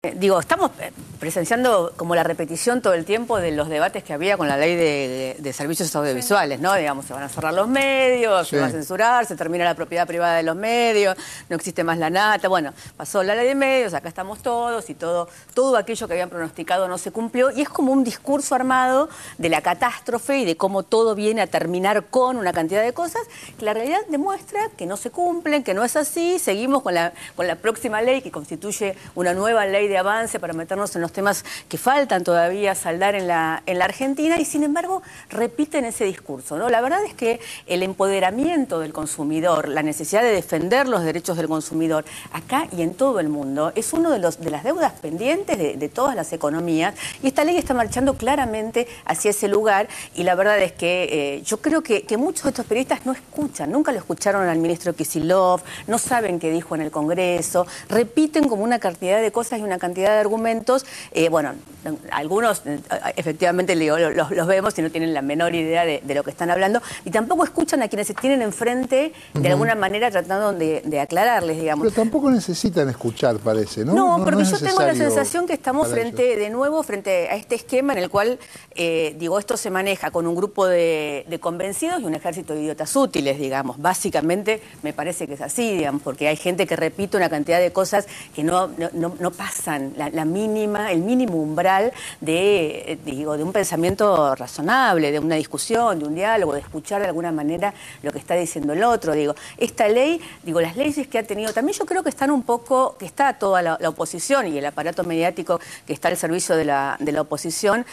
Digo, estamos presenciando como la repetición todo el tiempo de los debates que había con la ley de servicios audiovisuales, ¿no? Digamos, se van a cerrar los medios, se va a censurar, se termina la propiedad privada de los medios, no existe más la nata. Bueno, pasó la ley de medios, acá estamos todos y todo aquello que habían pronosticado no se cumplió. Y es como un discurso armado de la catástrofe y de cómo todo viene a terminar con una cantidad de cosas que la realidad demuestra que no se cumplen, que no es así. Seguimos con la próxima ley que constituye una nueva ley de avance para meternos en los temas que faltan todavía saldar en la Argentina, y sin embargo repiten ese discurso, ¿no? La verdad es que el empoderamiento del consumidor, la necesidad de defender los derechos del consumidor acá y en todo el mundo es uno de las deudas pendientes de todas las economías, y esta ley está marchando claramente hacia ese lugar. Y la verdad es que yo creo que muchos de estos periodistas no escuchan, nunca lo escucharon al ministro Kicillof, no saben qué dijo en el Congreso, repiten como una cantidad de cosas y una cantidad de argumentos. Bueno, algunos efectivamente los vemos y no tienen la menor idea de lo que están hablando, y tampoco escuchan a quienes se tienen enfrente de alguna manera tratando de aclararles, digamos. Pero tampoco necesitan escuchar, parece, ¿no? No, porque yo tengo la sensación que estamos de nuevo frente a este esquema en el cual, digo, esto se maneja con un grupo de convencidos y un ejército de idiotas útiles, digamos. Básicamente me parece que es así, digamos, porque hay gente que repite una cantidad de cosas que no pasan el mínimo umbral de un pensamiento razonable, de una discusión, de un diálogo, de escuchar de alguna manera lo que está diciendo el otro. Digo, esta ley, las leyes que ha tenido, también yo creo que están un poco, que está toda la oposición y el aparato mediático que está al servicio de la oposición,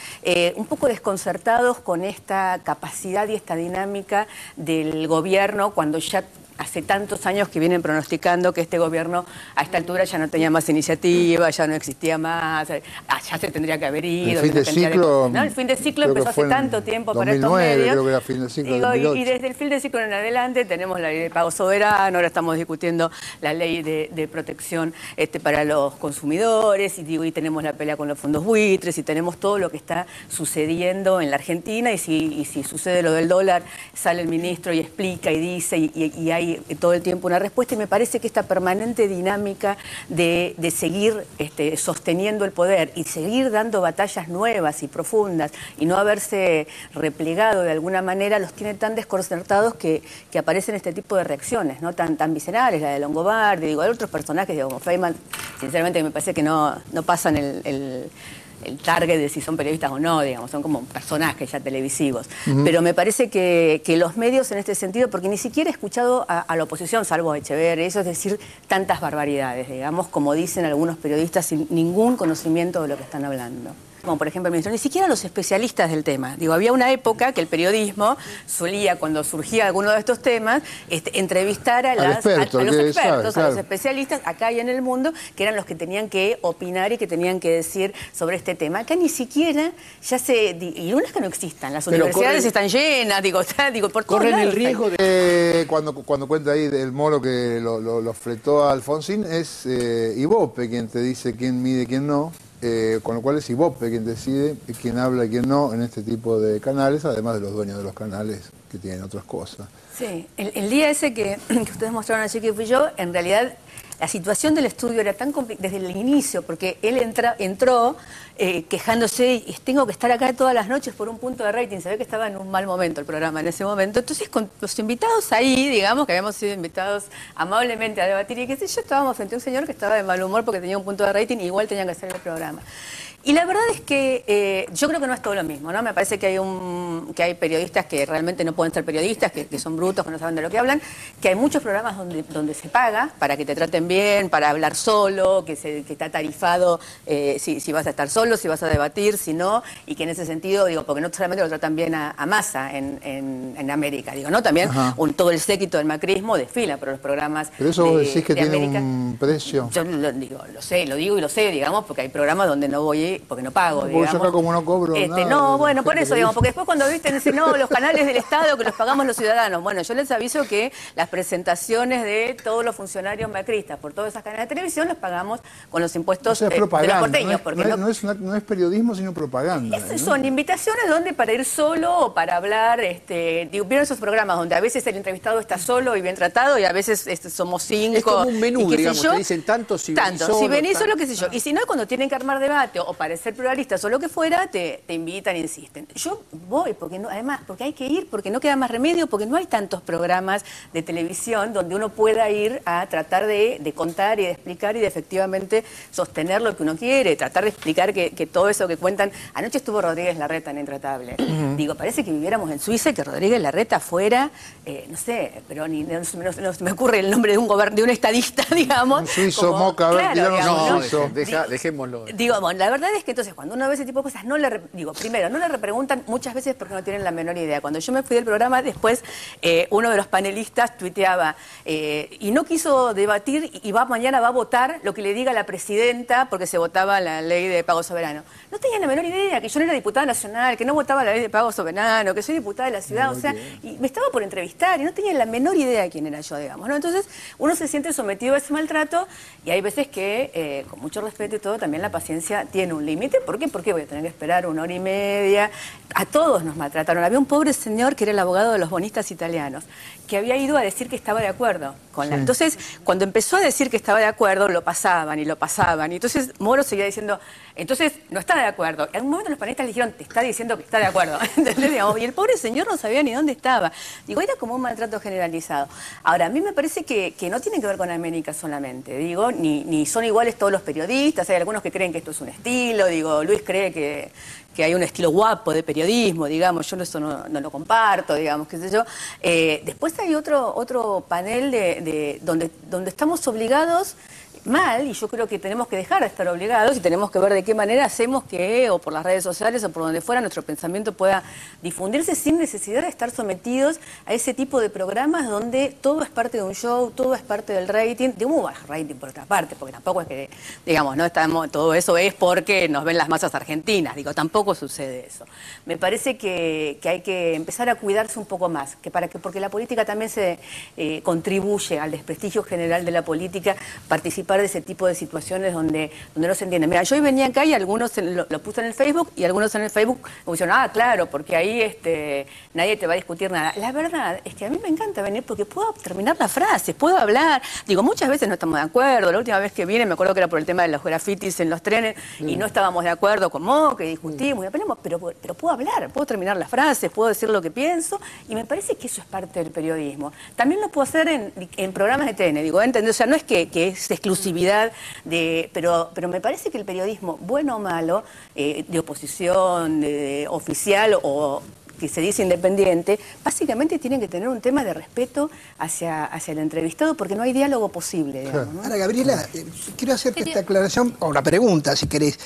un poco desconcertados con esta capacidad y esta dinámica del gobierno, cuando ya hace tantos años que vienen pronosticando que este gobierno a esta altura ya no tenía más iniciativa, ya no existía más, ya se tendría que haber ido. El fin de ciclo, ¿no? El fin de ciclo empezó hace tanto tiempo 2009, para estos medios. Creo que era fin de ciclo, y desde el fin de ciclo en adelante tenemos la ley de pago soberano, ahora estamos discutiendo la ley de protección para los consumidores, y tenemos la pelea con los fondos buitres, y tenemos todo lo que está sucediendo en la Argentina, y si sucede lo del dólar, sale el ministro y explica y dice, y hay todo el tiempo una respuesta. Y me parece que esta permanente dinámica de seguir sosteniendo el poder y seguir dando batallas nuevas y profundas y no haberse replegado de alguna manera los tiene tan desconcertados que aparecen este tipo de reacciones, ¿no? tan viscerales, la de Longobardi, hay otros personajes, como Feynman, sinceramente me parece que no pasan el target de si son periodistas o no, digamos, son como personajes ya televisivos. Pero me parece que los medios en este sentido, porque ni siquiera he escuchado a la oposición, salvo a Echeverri, eso es decir, tantas barbaridades, digamos, como dicen algunos periodistas sin ningún conocimiento de lo que están hablando. Como por ejemplo el ministro, ni siquiera los especialistas del tema. Había una época que el periodismo solía, cuando surgía alguno de estos temas, entrevistar a los expertos, claro, a los especialistas acá y en el mundo, que eran los que tenían que opinar y que tenían que decir sobre este tema. Acá ni siquiera y no es que no existan, las universidades están llenas, por todos corren lados. El riesgo de cuando cuenta ahí del moro que lo fletó a Alfonsín, es Ibope quien te dice quién mide y quién no. Con lo cual es Ibope quien decide quién habla y quién no en este tipo de canales, además de los dueños de los canales que tienen otras cosas. Sí, el día ese que ustedes mostraron allí que fui yo, en realidad la situación del estudio era tan complicada desde el inicio, porque él entró quejándose, y tengo que estar acá todas las noches por un punto de rating. Se ve que estaba en un mal momento el programa en ese momento. Entonces, con los invitados ahí, digamos, que habíamos sido invitados amablemente a debatir, y qué sé yo, estábamos frente a un señor que estaba de mal humor porque tenía un punto de rating, y igual tenían que hacer el programa. Y la verdad es que yo creo que no es todo lo mismo, ¿no? Me parece que hay periodistas que realmente no pueden ser periodistas, que son brutos, que no saben de lo que hablan, que hay muchos programas donde se paga para que te traten bien, para hablar solo, que está tarifado si vas a estar solo, si vas a debatir, si no, y que en ese sentido, porque no solamente lo tratan bien a Massa en América, ¿no? También todo el séquito del macrismo desfila por los programas. Pero eso vos decís que tiene América. Un precio. Yo lo digo, digamos, porque hay programas donde no voy sí, porque no pago, Porque digamos. yo acá como no cobro nada, No, bueno, por gente eso, que digamos, dice. porque después cuando viste, dicen, no, los canales del Estado que los pagamos los ciudadanos. Bueno, yo les aviso que las presentaciones de todos los funcionarios macristas por todas esas cadenas de televisión los pagamos con los O impuestos sea, es de los propaganda, porteños. Porque no es periodismo, sino propaganda. ¿no? Son invitaciones donde para ir solo o para hablar, ¿vieron esos programas donde a veces el entrevistado está solo y bien tratado y a veces somos 5? Es como un menú, y qué sé digamos, yo? te dicen tanto si venís Tanto, solo, si venís tanto. solo, qué sé yo. Y si no, cuando tienen que armar debate o parecer pluralistas o lo que fuera, te invitan, insisten. Yo voy, porque no, además, porque hay que ir, porque no queda más remedio, porque no hay tantos programas de televisión donde uno pueda ir a tratar de contar y de explicar y de efectivamente sostener lo que uno quiere, tratar de explicar que todo eso que cuentan. Anoche estuvo Rodríguez Larreta en Intratable. Digo, parece que viviéramos en Suiza y que Rodríguez Larreta fuera, no sé, pero no se me ocurre el nombre de un estadista, digamos. Un suizo, Moca, a ver, tiranos digamos, un No, suizo. dejémoslo. Digo, bueno, la verdad es que entonces cuando uno ve ese tipo de cosas, primero, no le repreguntan muchas veces porque no tienen la menor idea. Cuando yo me fui del programa, después uno de los panelistas tuiteaba y no quiso debatir y mañana va a votar lo que le diga la presidenta porque se votaba la ley de pago soberano. No tenía la menor idea que yo no era diputada nacional, que no votaba la ley de pago soberano, que soy diputada de la ciudad, o sea, y me estaba por entrevistar y no tenía la menor idea de quién era yo, digamos, ¿no? Entonces uno se siente sometido a ese maltrato y hay veces que, con mucho respeto y todo, también la paciencia tiene un límite. ¿Por qué? Porque voy a tener que esperar 1 hora y media. A todos nos maltrataron. Había un pobre señor que era el abogado de los bonistas italianos, que había ido a decir que estaba de acuerdo con la... Entonces, cuando empezó a decir que estaba de acuerdo, lo pasaban. Y entonces Moro seguía diciendo, entonces no está de acuerdo. En un momento los panelistas le dijeron, te está diciendo que está de acuerdo. ¿Entendés? Digamos, y el pobre señor no sabía ni dónde estaba. Digo, era como un maltrato generalizado. Ahora, a mí me parece que no tiene que ver con América solamente. Digo, ni son iguales todos los periodistas. Hay algunos que creen que esto es un estilo. Digo, Luis cree que hay un estilo guapo de periodismo, digamos, yo eso no lo comparto, digamos, qué sé yo. Después hay otro panel donde estamos obligados mal, y yo creo que tenemos que dejar de estar obligados y tenemos que ver de qué manera hacemos que, o por las redes sociales o por donde fuera, nuestro pensamiento pueda difundirse sin necesidad de estar sometidos a ese tipo de programas donde todo es parte de un show, todo es parte del rating, de un bajo rating por otra parte, porque tampoco es que, digamos, no estamos, todo eso es porque nos ven las masas argentinas, digo, tampoco sucede eso. Me parece que hay que empezar a cuidarse un poco más, porque la política también se contribuye al desprestigio general de la política, participar de ese tipo de situaciones donde no se entiende. Mira, yo hoy venía acá y algunos lo puse en el Facebook y algunos en el Facebook me pusieron, claro, porque ahí nadie te va a discutir nada. La verdad es que a mí me encanta venir porque puedo terminar las frases, puedo hablar. Digo, muchas veces no estamos de acuerdo. La última vez que vine me acuerdo que era por el tema de los grafitis en los trenes y no estábamos de acuerdo con Moca, que discutimos y peleamos, pero puedo hablar, puedo terminar las frases, puedo decir lo que pienso y me parece que eso es parte del periodismo. También lo puedo hacer en programas de TN, digo, ¿entendés? O sea, no es que es exclusividad pero me parece que el periodismo, bueno o malo, de oposición, oficial o que se dice independiente, básicamente tienen que tener un tema de respeto hacia el entrevistado porque no hay diálogo posible, digamos, ¿no? Ahora, Gabriela, quiero hacerte esta aclaración, o una pregunta, si querés,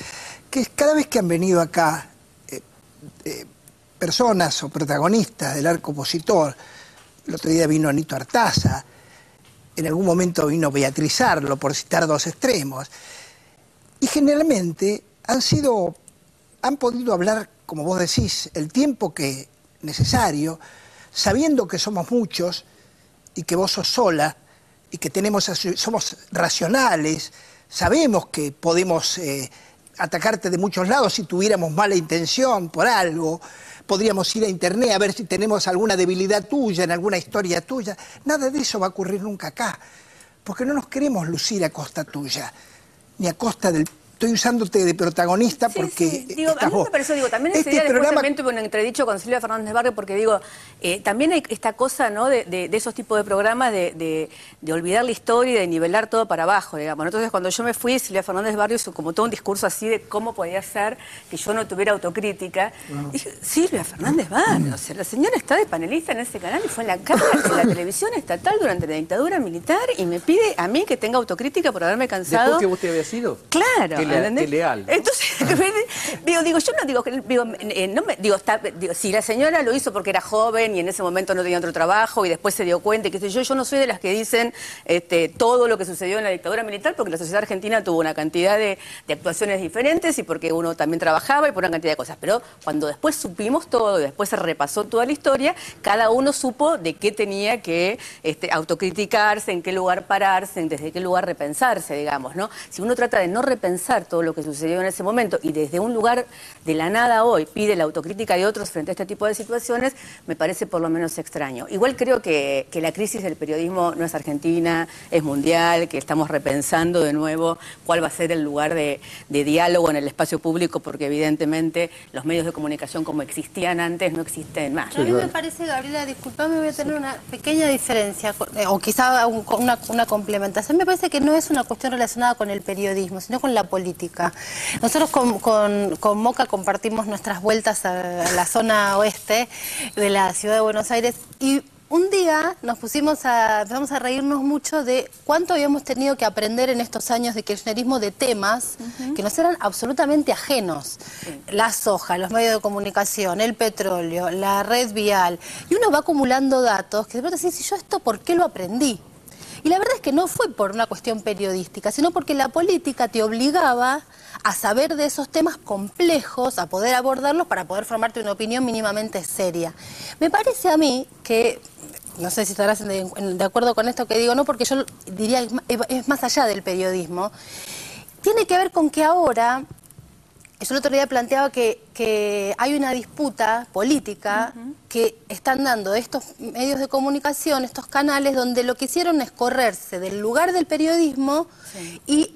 que cada vez que han venido acá personas o protagonistas del arco opositor, el otro día vino Anito Artaza, en algún momento vino Beatriz Arlo, por citar dos extremos, y generalmente han podido hablar, como vos decís, el tiempo que necesario, sabiendo que somos muchos y que vos sos sola y que somos racionales, sabemos que podemos atacarte de muchos lados si tuviéramos mala intención por algo. Podríamos ir a internet a ver si tenemos alguna debilidad tuya, en alguna historia tuya. Nada de eso va a ocurrir nunca acá, porque no nos queremos lucir a costa tuya, ni a costa del... Estoy usándote de protagonista porque Digo, a mí me pareció, también ese día después también tuve un entredicho con Silvia Fernández Barrio porque digo, también hay esta cosa, ¿no?, de esos tipos de programas de olvidar la historia y de nivelar todo para abajo, digamos. Entonces cuando yo me fui, Silvia Fernández Barrio hizo como todo un discurso así de cómo podía ser que yo no tuviera autocrítica. Dije, Silvia Fernández Barrio, o sea, la señora está de panelista en ese canal y fue en la cara de la televisión estatal durante la dictadura militar y me pide a mí que tenga autocrítica por haberme cansado. ¿Después que vos te habías ido? Claro. ¿entendés? leal, ¿no? Entonces, yo no digo, si la señora lo hizo porque era joven y en ese momento no tenía otro trabajo y después se dio cuenta, y qué sé yo no soy de las que dicen todo lo que sucedió en la dictadura militar, porque la sociedad argentina tuvo una cantidad de actuaciones diferentes y porque uno también trabajaba y por una cantidad de cosas. Pero cuando después supimos todo y después se repasó toda la historia, cada uno supo de qué tenía que autocriticarse, en qué lugar pararse, desde qué lugar repensarse, digamos, ¿no? Si uno trata de no repensar todo lo que sucedió en ese momento y desde un lugar de la nada hoy pide la autocrítica de otros frente a este tipo de situaciones, me parece por lo menos extraño. Igual creo que la crisis del periodismo no es argentina, es mundial, que estamos repensando de nuevo cuál va a ser el lugar de diálogo en el espacio público, porque evidentemente los medios de comunicación como existían antes no existen más. A mí me parece, Gabriela, disculpame, voy a tener una pequeña diferencia, o quizá una complementación. Me parece que no es una cuestión relacionada con el periodismo, sino con la política. Nosotros con Moca compartimos nuestras vueltas a la zona oeste de la ciudad de Buenos Aires y un día empezamos a reírnos mucho de cuánto habíamos tenido que aprender en estos años de kirchnerismo de temas que nos eran absolutamente ajenos. La soja, los medios de comunicación, el petróleo, la red vial. Y uno va acumulando datos que de pronto dice, yo esto, ¿por qué lo aprendí? Y la verdad es que no fue por una cuestión periodística, sino porque la política te obligaba a saber de esos temas complejos, a poder abordarlos para poder formarte una opinión mínimamente seria. Me parece a mí que, no sé si estarás de acuerdo con esto que digo, no, porque yo diría es más allá del periodismo, tiene que ver con que ahora, yo el otro día planteaba que hay una disputa política que están dando estos medios de comunicación, estos canales, donde lo que hicieron es correrse del lugar del periodismo y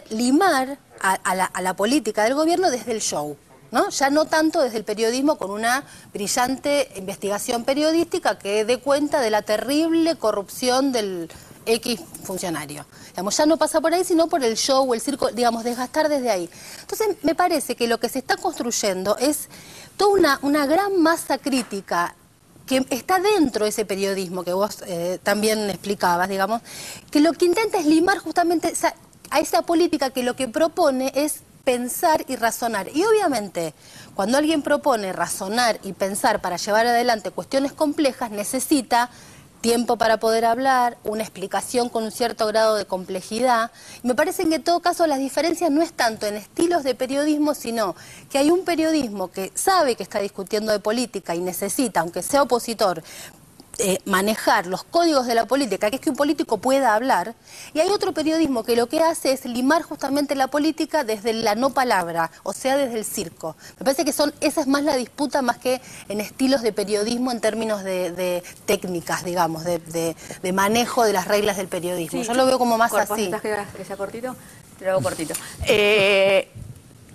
limar a la política del gobierno desde el show, ¿no? Ya no tanto desde el periodismo con una brillante investigación periodística que dé cuenta de la terrible corrupción del X funcionario. Digamos, ya no pasa por ahí, sino por el show o el circo, digamos, desgastar desde ahí. Entonces, me parece que lo que se está construyendo es toda una gran masa crítica que está dentro de ese periodismo que vos también explicabas, digamos, que lo que intenta es limar justamente a esa política que lo que propone es pensar y razonar. Y obviamente, cuando alguien propone razonar y pensar para llevar adelante cuestiones complejas, necesita tiempo para poder hablar, una explicación con un cierto grado de complejidad. Y me parece que en todo caso las diferencias no es tanto en estilos de periodismo, sino que hay un periodismo que sabe que está discutiendo de política y necesita, aunque sea opositor, manejar los códigos de la política, que es que un político pueda hablar, y hay otro periodismo que lo que hace es limar justamente la política desde la no palabra, o sea, desde el circo. Me parece que esa es más la disputa más que en estilos de periodismo en términos de técnicas, digamos, de manejo de las reglas del periodismo. Sí, yo lo veo como más así. ¿Que sea cortito? Te lo hago cortito.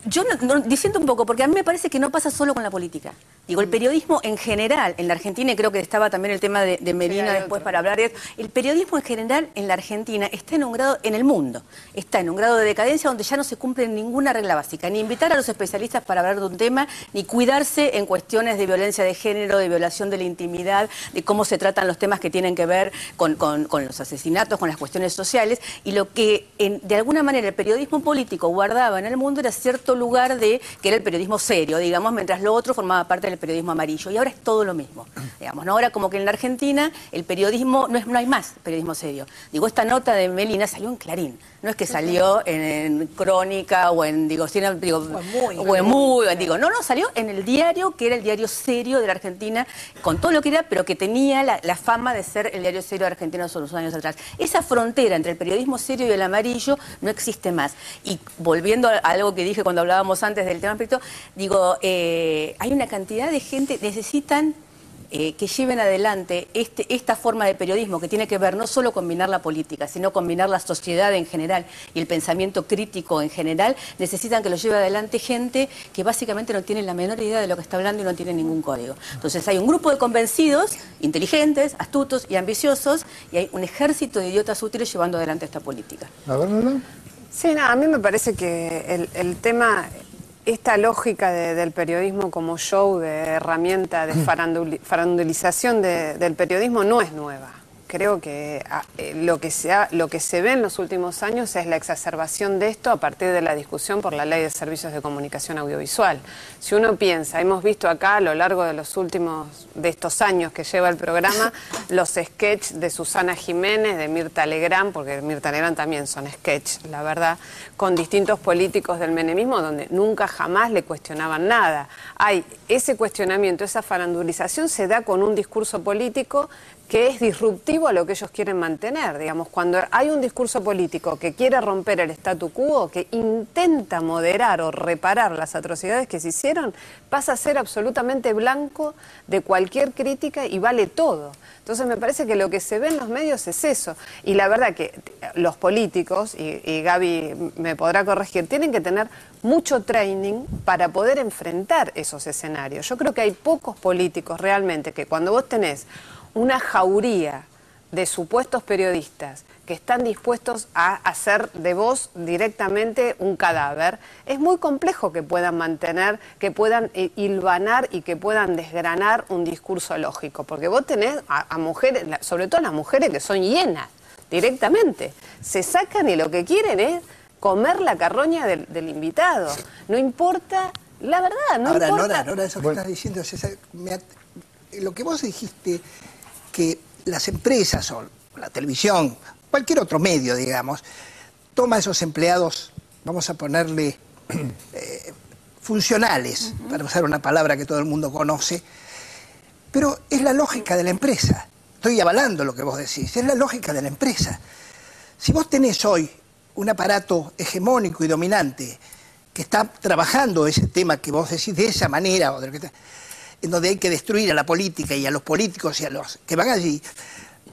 Yo diciendo un poco, porque a mí me parece que no pasa solo con la política. Digo, el periodismo en general, en la Argentina, y creo que estaba también el tema de Medina después para hablar de esto, el periodismo en general en la Argentina está en un grado, en el mundo, está en un grado de decadencia donde ya no se cumple ninguna regla básica, ni invitar a los especialistas para hablar de un tema, ni cuidarse en cuestiones de violencia de género, de violación de la intimidad, de cómo se tratan los temas que tienen que ver con los asesinatos, con las cuestiones sociales, y lo que de alguna manera el periodismo político guardaba en el mundo era cierto lugar que era el periodismo serio, digamos, mientras lo otro formaba parte del periodismo amarillo. Y ahora es todo lo mismo, digamos, ¿no? Ahora como que en la Argentina el periodismo, no hay más periodismo serio. Digo, esta nota de Melina salió en Clarín, no es que salió en Crónica o en, no, salió en el diario, que era el diario serio de la Argentina, con todo lo que era, pero que tenía la fama de ser el diario serio de Argentina hace unos años atrás. Esa frontera entre el periodismo serio y el amarillo no existe más. Y volviendo a algo que dije cuando hablábamos antes del tema aspecto, digo, hay una cantidad de gente, necesitan que lleven adelante esta forma de periodismo que tiene que ver no solo con minar la política, sino con minar la sociedad en general y el pensamiento crítico en general, necesitan que lo lleve adelante gente que básicamente no tiene la menor idea de lo que está hablando y no tiene ningún código. Entonces hay un grupo de convencidos, inteligentes, astutos y ambiciosos, y hay un ejército de idiotas útiles llevando adelante esta política. A ver, Lola. Sí, a mí me parece que el tema, esta lógica del periodismo como show, de herramienta de farandulización del periodismo no es nueva. creo que lo que se ve en los últimos años es la exacerbación de esto a partir de la discusión por la Ley de Servicios de Comunicación Audiovisual. Si uno piensa, hemos visto acá a lo largo de estos años que lleva el programa, los sketches de Susana Jiménez, de Mirta Legrand, porque Mirta Legrand también son sketches, la verdad, con distintos políticos del menemismo donde nunca jamás le cuestionaban nada. Hay ese cuestionamiento, esa farandulización se da con un discurso político que es disruptivo a lo que ellos quieren mantener. Digamos, cuando hay un discurso político que quiere romper el statu quo, que intenta moderar o reparar las atrocidades que se hicieron, pasa a ser absolutamente blanco de cualquier crítica y vale todo. Entonces me parece que lo que se ve en los medios es eso. Y la verdad que los políticos, y Gaby me podrá corregir, tienen que tener mucho training para poder enfrentar esos escenarios. Yo creo que hay pocos políticos realmente que cuando vos tenés una jauría de supuestos periodistas que están dispuestos a hacer de vos directamente un cadáver, es muy complejo que puedan mantener, que puedan hilvanar y que puedan desgranar un discurso lógico, porque vos tenés a mujeres, sobre todo las mujeres que son hienas, directamente, se sacan y lo que quieren es comer la carroña del invitado, no importa, la verdad, no importa. Nora, eso que estás diciendo, César, lo que vos dijiste, que las empresas o la televisión, cualquier otro medio, digamos, toma a esos empleados, vamos a ponerle funcionales, para usar una palabra que todo el mundo conoce, pero es la lógica de la empresa. Estoy avalando lo que vos decís, es la lógica de la empresa. Si vos tenés hoy un aparato hegemónico y dominante que está trabajando ese tema que vos decís de esa manera, o de lo que en donde hay que destruir a la política y a los políticos y a los que van allí,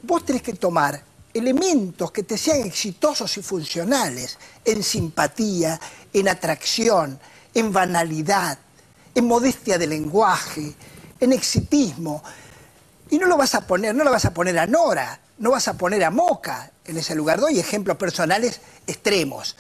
vos tenés que tomar elementos que te sean exitosos y funcionales en simpatía, en atracción, en banalidad, en modestia de lenguaje, en exitismo. Y no lo vas a poner a Nora, no vas a poner a Moca en ese lugar. Doy ejemplos personales extremos.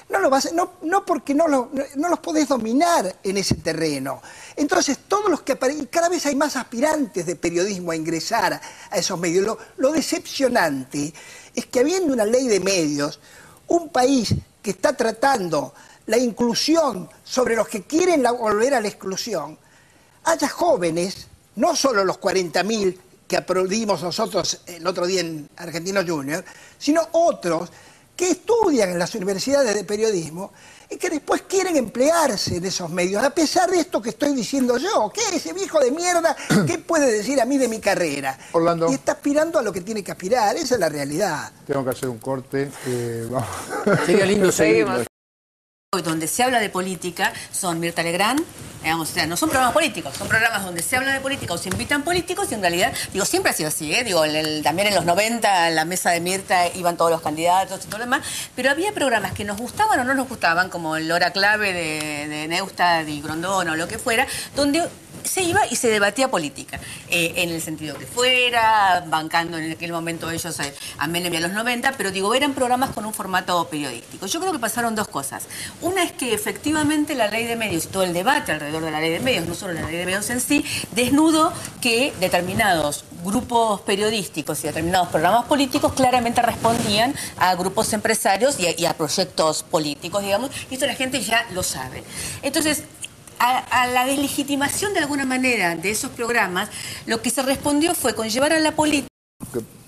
No porque no los podés dominar en ese terreno. Entonces, todos los que aparecen, cada vez hay más aspirantes de periodismo a ingresar a esos medios. Lo decepcionante es que habiendo una ley de medios, un país que está tratando la inclusión sobre los que quieren volver a la exclusión, haya jóvenes, no solo los 40.000 que aplaudimos nosotros el otro día en Argentinos Juniors, sino otros que estudian en las universidades de periodismo y que después quieren emplearse en esos medios, a pesar de esto que estoy diciendo yo. ¿Qué ese viejo de mierda? ¿Qué puede decir a mí de mi carrera? Orlando. Y está aspirando a lo que tiene que aspirar, esa es la realidad. Tengo que hacer un corte. Vamos. Sería lindo seguirlo. Donde se habla de política son Mirta Legrand, digamos, o sea, no son programas políticos, son programas donde se habla de política o se invitan políticos y en realidad, digo, siempre ha sido así, digo, también en los 90 en la mesa de Mirta iban todos los candidatos y todo lo demás, pero había programas que nos gustaban o no nos gustaban, como el Hora Clave de Neustadt y Grondona o lo que fuera, donde se iba y se debatía política, en el sentido que fuera, bancando en aquel momento ellos a Menem y a los 90, pero digo, eran programas con un formato periodístico. Yo creo que pasaron dos cosas. Una es que efectivamente la ley de medios y todo el debate alrededor de la ley de medios, no solo la ley de medios en sí, desnudó que determinados grupos periodísticos y determinados programas políticos claramente respondían a grupos empresarios y a proyectos políticos, digamos, y esto la gente ya lo sabe. Entonces, a la deslegitimación de alguna manera de esos programas, lo que se respondió fue con llevar a la política.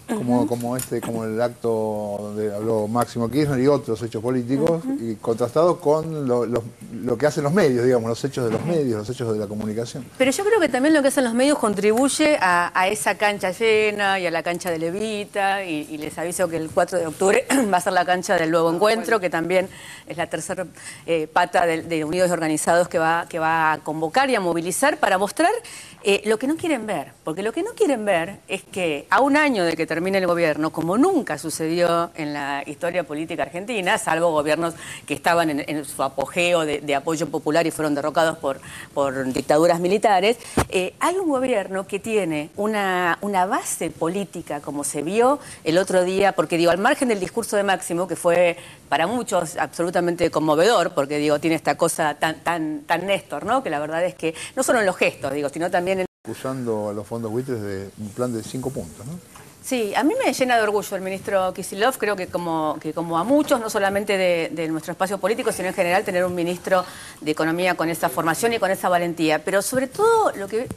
Como el acto donde habló Máximo Kirchner y otros hechos políticos, y contrastado con lo que hacen los medios, digamos, los hechos de los medios, los hechos de la comunicación. Pero yo creo que también lo que hacen los medios contribuye a esa cancha llena y a la cancha de Levita, y les aviso que el 4 de octubre va a ser la cancha del Nuevo Encuentro, que también es la tercera pata de Unidos Organizados que va a convocar y a movilizar para mostrar lo que no quieren ver. Porque lo que no quieren ver es que a un año de que termine el gobierno, como nunca sucedió en la historia política argentina, salvo gobiernos que estaban en su apogeo de apoyo popular y fueron derrocados por dictaduras militares, hay un gobierno que tiene una base política, como se vio el otro día, porque digo, al margen del discurso de Máximo, que fue para muchos absolutamente conmovedor, porque digo, tiene esta cosa tan Néstor, ¿no? Que la verdad es que no solo en los gestos, digo, sino también en... Acusando a los fondos buitres de un plan de 5 puntos, ¿no? Sí, a mí me llena de orgullo el ministro Kicillof. Creo que como a muchos, no solamente de nuestro espacio político, sino en general tener un ministro de Economía con esa formación y con esa valentía. Pero sobre todo lo que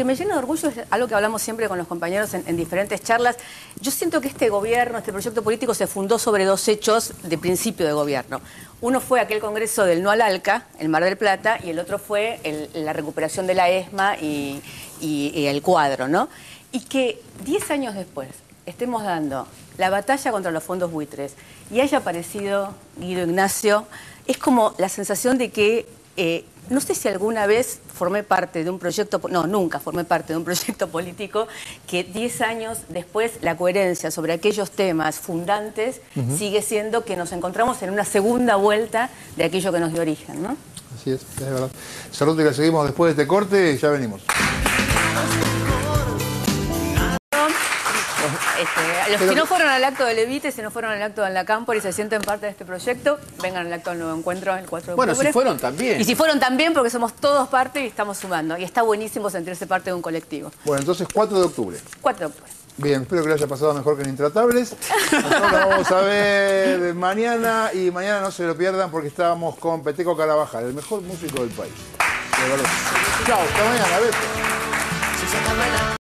me llena de orgullo es algo que hablamos siempre con los compañeros en diferentes charlas. Yo siento que este gobierno, este proyecto político se fundó sobre dos hechos de principio de gobierno. Uno fue aquel congreso del no al ALCA, en Mar del Plata, y el otro fue la recuperación de la ESMA y el cuadro, ¿no? Y que 10 años después estemos dando la batalla contra los fondos buitres y haya aparecido Guido Ignacio, es como la sensación de que, no sé si alguna vez formé parte de un proyecto, no, nunca formé parte de un proyecto político que 10 años después la coherencia sobre aquellos temas fundantes sigue siendo que nos encontramos en una segunda vuelta de aquello que nos dio origen, ¿no? Así es verdad. Cerruti, la seguimos después de este corte y ya venimos. Los que no fueron al acto de Levite, si no fueron al acto de la Cámpora y se sienten parte de este proyecto, vengan al acto del Nuevo Encuentro el 4 de octubre. Bueno, si fueron también. Y si fueron también, porque somos todos parte y estamos sumando. Y está buenísimo sentirse parte de un colectivo. Bueno, entonces 4 de octubre. 4 de octubre. Bien, espero que lo haya pasado mejor que en Intratables. Nosotros lo vamos a ver mañana y mañana no se lo pierdan porque estábamos con Peteco Carabajal, el mejor músico del país. Chao, hasta mañana, besos.